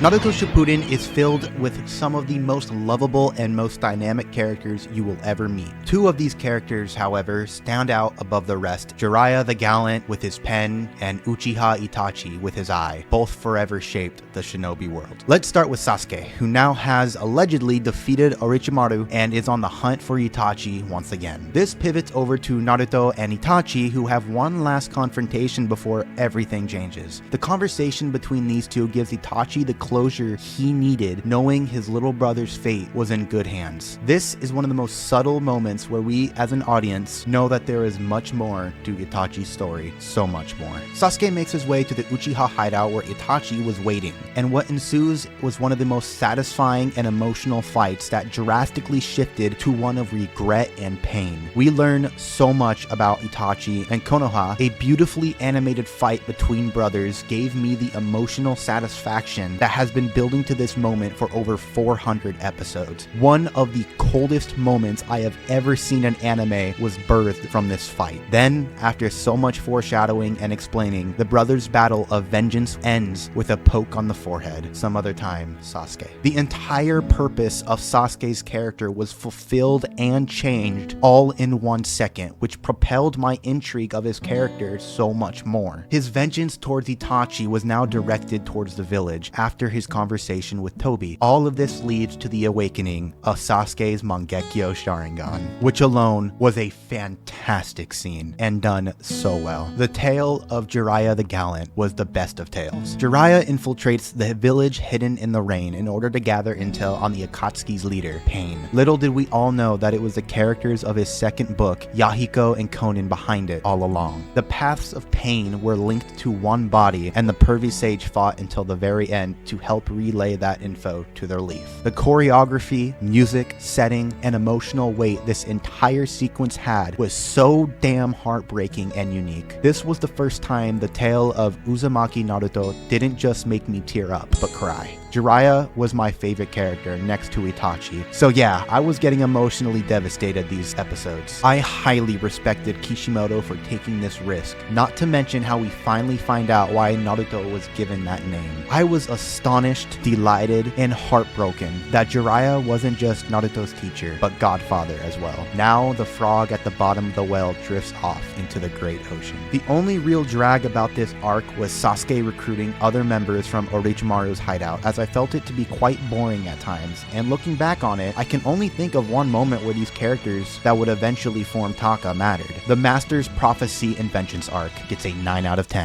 Naruto Shippuden is filled with some of the most lovable and most dynamic characters you will ever meet. Two of these characters, however, stand out above the rest. Jiraiya the Gallant with his pen and Uchiha Itachi with his eye, both forever shaped the shinobi world. Let's start with Sasuke, who now has allegedly defeated Orochimaru and is on the hunt for Itachi once again. This pivots over to Naruto and Itachi, who have one last confrontation before everything changes. The conversation between these two gives Itachi the closure he needed, knowing his little brother's fate was in good hands. This is one of the most subtle moments where we as an audience know that there is much more to Itachi's story, so much more. Sasuke makes his way to the Uchiha hideout where Itachi was waiting, and what ensues was one of the most satisfying and emotional fights that drastically shifted to one of regret and pain. We learn so much about Itachi, and Konoha, a beautifully animated fight between brothers, gave me the emotional satisfaction that has been building to this moment for over 400 episodes. One of the coldest moments I have ever seen in anime was birthed from this fight. Then, after so much foreshadowing and explaining, the brothers' battle of Vengence ends with a poke on the forehead. Some other time, Sasuke. The entire purpose of Sasuke's character was fulfilled and changed all in 1 second, which propelled my intrigue of his character so much more. His vengeance towards Itachi was now directed towards the village after his conversation with Tobi. All of this leads to the awakening of Sasuke's Mangekyo Sharingan, which alone was a fantastic scene and done so well. The tale of Jiraiya the Gallant was the best of tales. Jiraiya infiltrates the village hidden in the rain in order to gather intel on the Akatsuki's leader, Pain. Little did we all know that it was the characters of his second book, Yahiko and Konin, behind it all along. The paths of Pain were linked to one body, and the pervy sage fought until the very end to help relay that info to their leaf. The choreography, music, setting, and emotional weight this entire sequence had was so damn heartbreaking and unique. This was the first time the tale of Uzumaki Naruto didn't just make me tear up, but cry. Jiraiya was my favorite character next to Itachi. So yeah, I was getting emotionally devastated these episodes. I highly respected Kishimoto for taking this risk, not to mention how we finally find out why Naruto was given that name. I was astonished, delighted, and heartbroken that Jiraiya wasn't just Naruto's teacher, but godfather as well. Now the frog at the bottom of the well drifts off into the great ocean. The only real drag about this arc was Sasuke recruiting other members from Orochimaru's hideout, as I felt it to be quite boring at times, and looking back on it, I can only think of one moment where these characters that would eventually form Taka mattered. The Master's Prophecy and Vengeance arc gets a 9 out of 10.